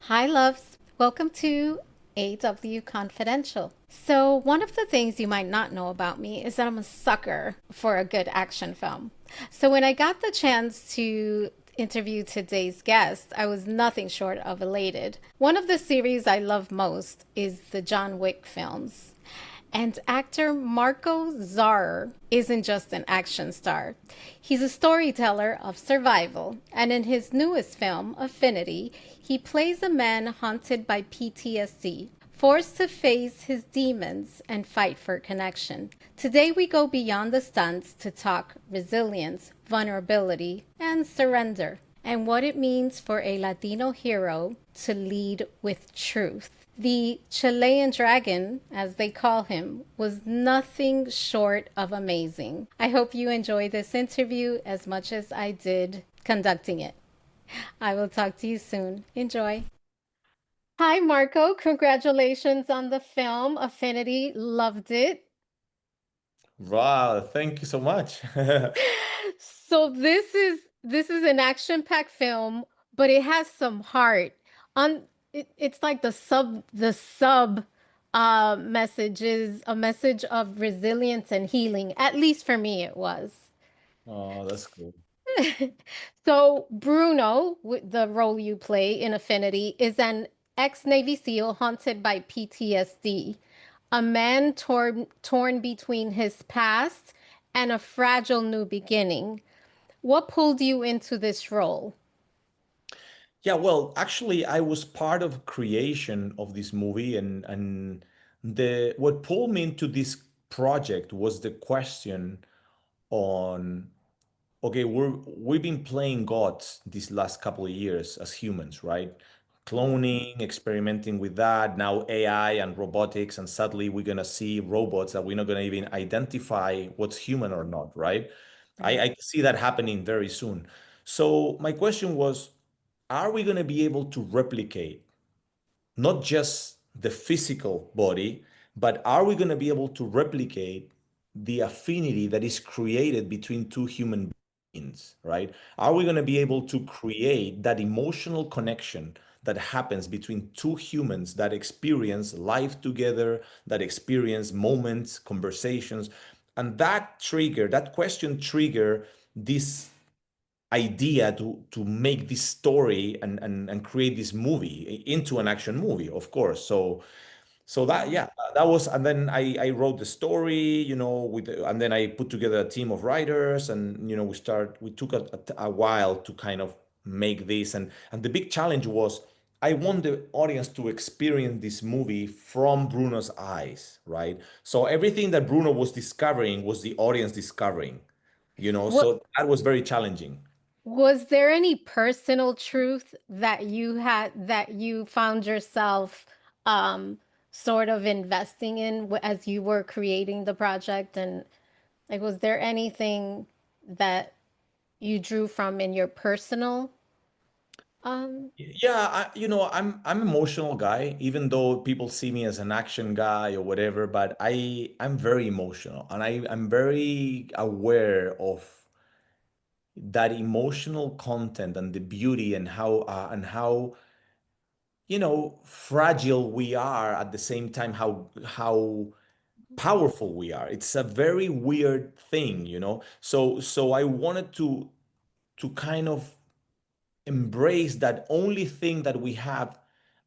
Hi, loves. Welcome to AW Confidential. So, one of the things you might not know about me is that I'm a sucker for a good action film. So, when I got the chance to interview today's guest, I was nothing short of elated. One of the series I love most is the John Wick films. And actor Marko Zaror isn't just an action star. He's a storyteller of survival, and in his newest film, Affinity, he plays a man haunted by PTSD, forced to face his demons and fight for connection. Today, we go beyond the stunts to talk resilience, vulnerability, and surrender, and what it means for a Latino hero to lead with truth. The Chilean Dragon, as they call him, was nothing short of amazing. I hope you enjoy this interview as much as I did conducting it. I will talk to you soon. Enjoy. Hi, Marco. Congratulations on the film Affinity. Loved it. Wow, thank you so much. So this is an action-packed film, but it has some heart. On it's like the sub message is a message of resilience and healing. At least for me, it was. Oh, that's cool. So Bruno, the role you play in Affinity, is an ex-Navy SEAL haunted by PTSD, a man torn between his past and a fragile new beginning. What pulled you into this role? Yeah, well, actually, I was part of creation of this movie, and the what pulled me into this project was the question on, okay, we've been playing gods these last couple of years as humans, right? Cloning, experimenting with that, now AI and robotics, and suddenly we're gonna see robots that we're not gonna even identify what's human or not, right? Right. I see that happening very soon. So my question was, are we gonna be able to replicate not just the physical body, but are we going to be able to replicate the affinity that is created between two human beings, right? Are we going to be able to create that emotional connection that happens between two humans that experience life together, that experience moments, conversations, and that question trigger this idea to make this story and create this movie into an action movie, of course. So that, Wow. yeah, that was, and then I wrote the story, and then I put together a team of writers, and we took a while to kind of make this, and the big challenge was I want the audience to experience this movie from Bruno's eyes, right? So everything that Bruno was discovering was the audience discovering, What so that was very challenging. was there any personal truth that you found yourself um sort of investing in as you were creating the project, and like was there anything that you drew from in your personal um Yeah, I'm emotional guy, even though people see me as an action guy or whatever, but I'm very emotional, and I'm very aware of that emotional content and the beauty, and how fragile we are, at the same time how powerful we are. It's a very weird thing. So I wanted to kind of embrace that only thing that we have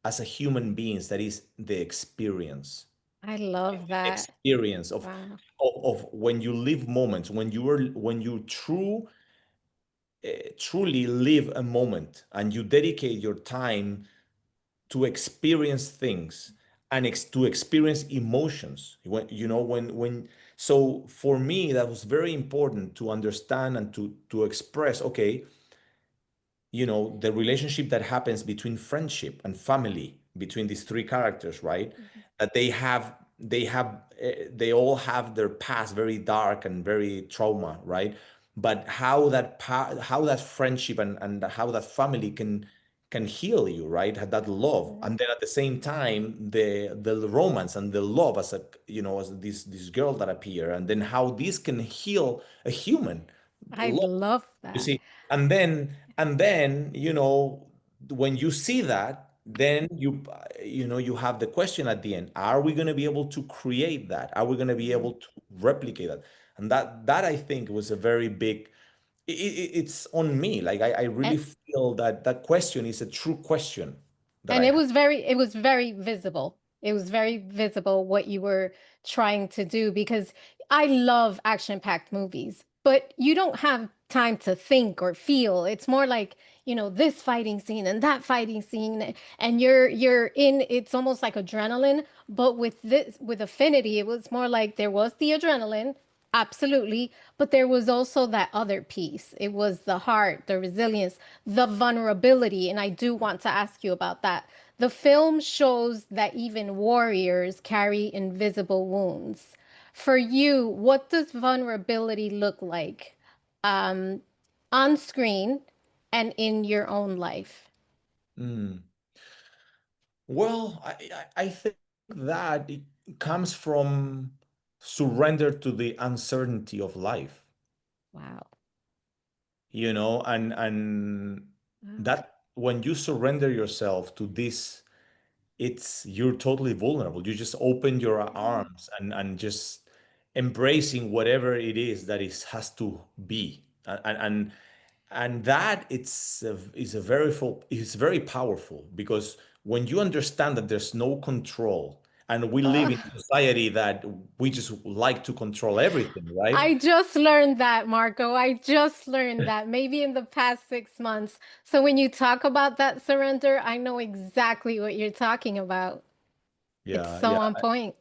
as a human beings, that is the experience. I love that. Experience of, Wow. of when you live moments, when you truly live a moment, and you dedicate your time to experience things, and to experience emotions, when so for me that was very important to understand and to express, okay, the relationship that happens between friendship and family, between these three characters, right? That they all have their past very dark and very trauma, right? But how that friendship and how that family can heal you, right? That love, Mhm. and then at the same time the romance and the love, as as this girl that appear, and then how this can heal a human. I love You that. see, and then when you see that, then you have the question at the end, are we going to be able to create that? Are we going to be able to replicate that? And that I think was a very big, it's on me. Like I really And feel that that question is a true question that And I have. it was very visible. It was very visible what you were trying to do because I love action-packed movies, but you don't have time to think or feel. It's more like, this fighting scene and that fighting scene, and you're in, it's almost like adrenaline, but with Affinity, it was more like there was the adrenaline, absolutely. But there was also that other piece. It was the heart, the resilience, the vulnerability. And I do want to ask you about that. The film shows that even warriors carry invisible wounds. For you, what does vulnerability look like um, on screen and in your own life? Mm. Well, I think that it comes from surrender to the uncertainty of life, Wow. and Wow. that when you surrender yourself to this, you're totally vulnerable. You just open your arms and just embracing whatever it is that is has to be. And that is a very full, is very powerful, because when you understand that there's no control, and we live in a society that we just like to control everything, right? I just learned that, Marco. I just learned that maybe in the past 6 months. So when you talk about that surrender, I know exactly what you're talking about. It's Yeah, so yeah, on point.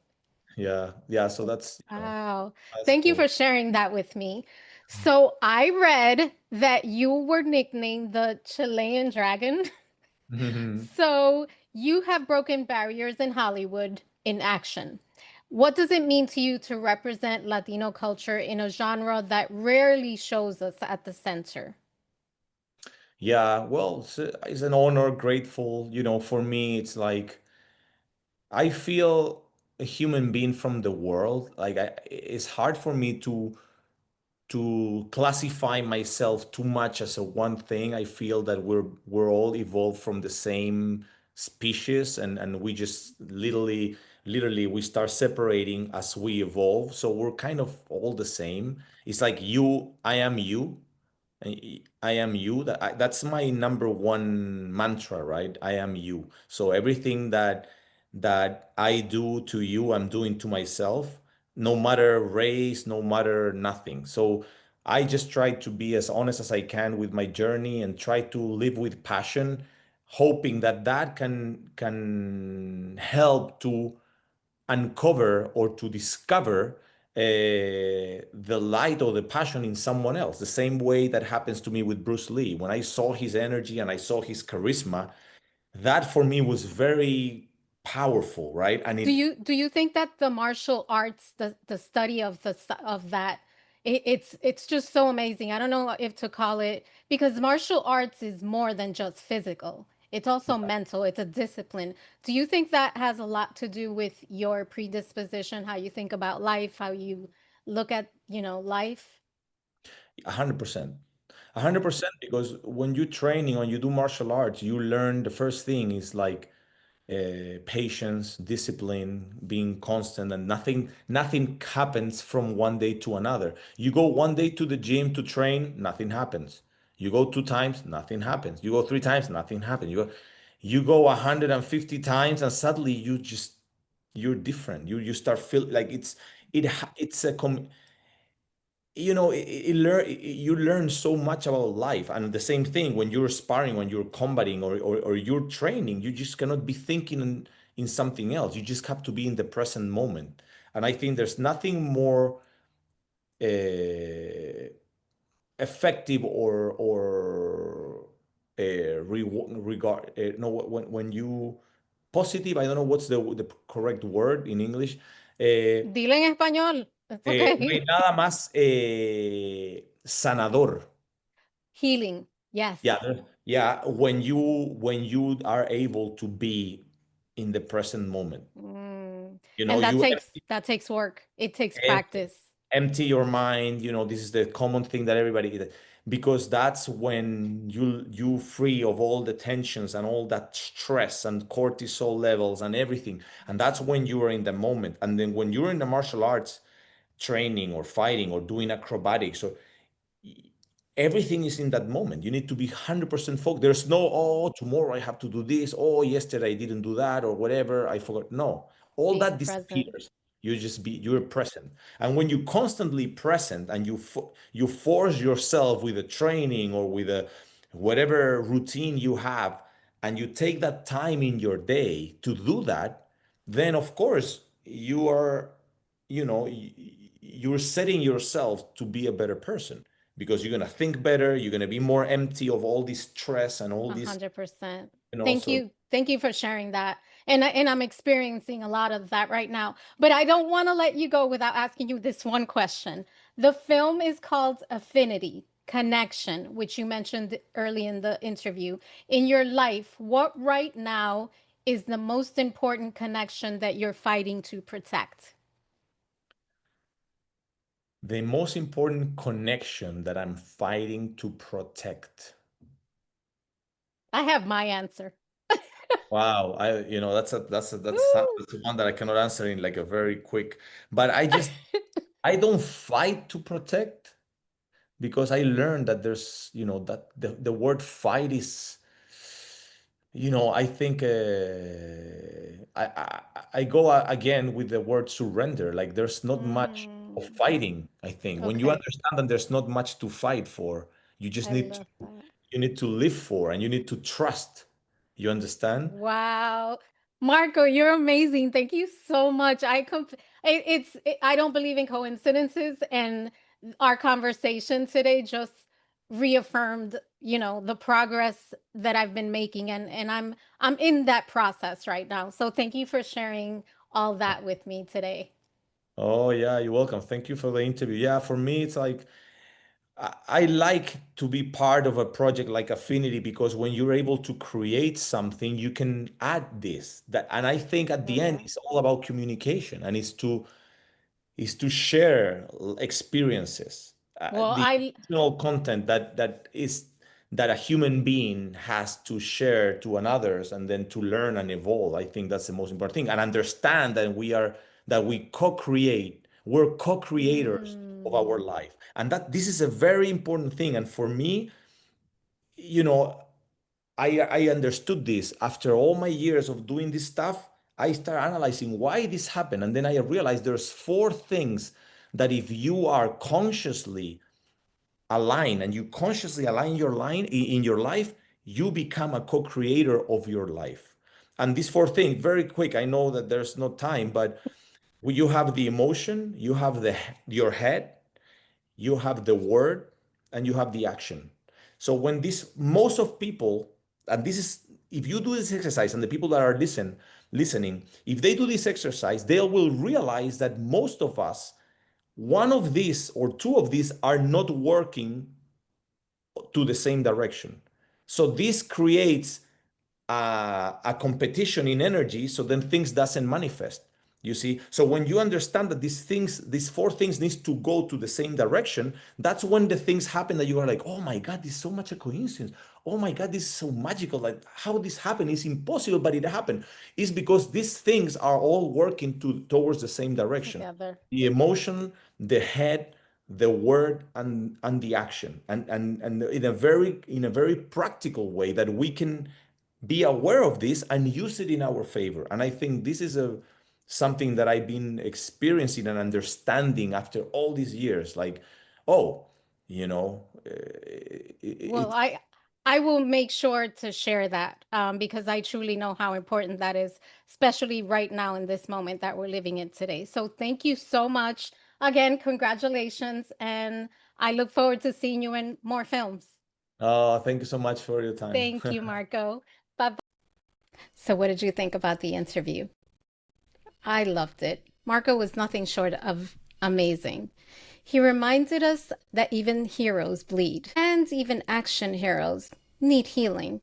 yeah. So that's, Wow. that's Thank you cool. for sharing that with me. So I read that you were nicknamed the Chilean Dragon. So you have broken barriers in Hollywood in action. What does it mean to you to represent Latino culture in a genre that rarely shows us at the center? Yeah, well, it's an honor, grateful. For me, it's like I feel a human being from the world. Like it's hard for me to classify myself too much as a one thing. I feel that we're all evolved from the same species, and we just literally we start separating as we evolve. So we're kind of all the same. It's like I am you. I am you. That's my number one mantra, right? I am you. So everything that I do to you, I'm doing to myself, no matter race, no matter nothing. So I just try to be as honest as I can with my journey and try to live with passion, hoping that that can help to uncover or to discover the light or the passion in someone else. The same way that happens to me with Bruce Lee. When I saw his energy and I saw his charisma, that for me was very powerful, right? And Do you think that the martial arts, the study of of that, it's just so amazing. I don't know if to call it, because martial arts is more than just physical. It's also mental. It's a discipline. Do you think that has a lot to do with your predisposition, how you think about life, how you look at, life? 100%. 100%, because when you training, when you do martial arts, you learn the first thing is like patience, discipline, being constant, and nothing happens from one day to another. You go one day to the gym to train, nothing happens. You go two times, nothing happens. You go three times, nothing happens. You go 150 times, and suddenly you're different. You start feel like it's you learn so much about life. And the same thing when you're sparring, when you're combating, or you're training, you just cannot be thinking in something else. You just have to be in the present moment. And I think there's nothing more uh, effective or regard no, when you positive, I don't know what's the correct word in English. Dile en español. It's No hay okay. nada más sanador. Healing. Yeah, Yes. yeah. When you are able to be in the present moment, Mm. you know, And you that takes work. It takes em- practice. empty your mind. This is the common thing that everybody. because that's when you free of all the tensions and all that stress and cortisol levels and everything. And that's when you are in the moment. And then when you're in the martial arts training or fighting or doing acrobatics, or everything is in that moment. You need to be 100% focused. There's no, oh, tomorrow I have to do this. Oh, yesterday I didn't do that or whatever. I forgot. No, all Being that present. disappears. You're present. And when you constantly present and you force yourself with a training or with a whatever routine you have, and you take that time in your day to do that, then of course you are, you're setting yourself to be a better person, because you're going to think better, you're going to be more empty of all this stress and all this, 100%. Thank so you. Thank you for sharing that. And I'm experiencing a lot of that right now. But I don't want to let you go without asking you this one question. The film is called Affinity, Connection, which you mentioned early in the interview. In your life, what right now is the most important connection that you're fighting to protect? the most important connection that I'm fighting to protect. I have my answer. Wow, Woo! that's one that I cannot answer in like a very quick, but I don't fight to protect, because I learned that there's, that the word fight is, I think I go again with the word surrender. Like there's not much of Mm, fighting, I think. When you okay. understand that there's not much to fight for, you just I need to, love that. you need to live for, and you need to trust. You understand? Wow. Marco, you're amazing. Thank you so much. I don't believe in coincidences, and our conversation today just reaffirmed, the progress that I've been making, and I'm in that process right now. So thank you for sharing all that with me today. Oh yeah, you're welcome. Thank you for the interview. Yeah, for me, it's like I like to be part of a project like Affinity, because when you're able to create something, you can add this, that, and I think at the Love end, that. it's all about communication, and is to share experiences, Well, the emotional content that a human being has to share to another's, and then to learn and evolve. I think that's the most important thing, and understand that we co-create. We're co-creators of our mm, life, and that this is a very important thing. And for me, you know, I understood this after all my years of doing this stuff. I started analyzing why this happened. And then I realized there's four things that if you are consciously aligned, and you consciously align your line in your life, you become a co-creator of your life. And these four things, very quick, I know that there's no time, but you have the emotion, you have your head, you have the word, and you have the action. So when this, most of people, and this is, if you do this exercise, and the people that are listening, if they do this exercise, they will realize that most of us, one of these or two of these are not working to the same direction. So this creates a competition in energy, so then things doesn't manifest, you see. So when you understand that these four things needs to go to the same direction, that's when the things happen that you are like, oh my god, this is so much a coincidence. Oh my god, this is so magical. Like, how this happened is impossible, but it happened. It's because these things are all working towards the same direction: together. the emotion, the head, the word, and the action, and in a very practical way, that we can be aware of this and use it in our favor. And I think this is a something that I've been experiencing and understanding after all these years. Like, oh, Well, I will make sure to share that, because I truly know how important that is, especially right now in this moment that we're living in today. So thank you so much. Again, congratulations, and I look forward to seeing you in more films. thank you so much for your time. Thank you, Marco. Bye. So, what did you think about the interview? I loved it. Marco was nothing short of amazing. He reminded us that even heroes bleed, and even action heroes need healing.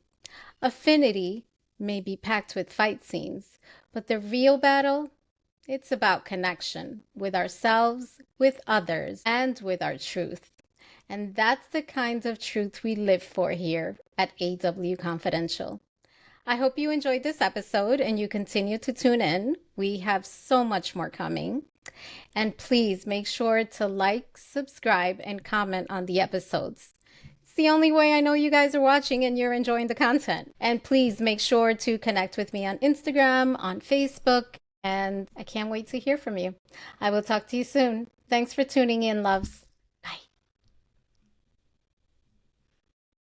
Affinity may be packed with fight scenes, but the real battle, it's about connection with ourselves, with others, and with our truth. And that's the kind of truth we live for here at AW Confidential. I hope you enjoyed this episode and you continue to tune in. We have so much more coming. And please make sure to like, subscribe, and comment on the episodes. It's the only way I know you guys are watching and you're enjoying the content. And please make sure to connect with me on Instagram, on Facebook, and I can't wait to hear from you. I will talk to you soon. Thanks for tuning in, loves.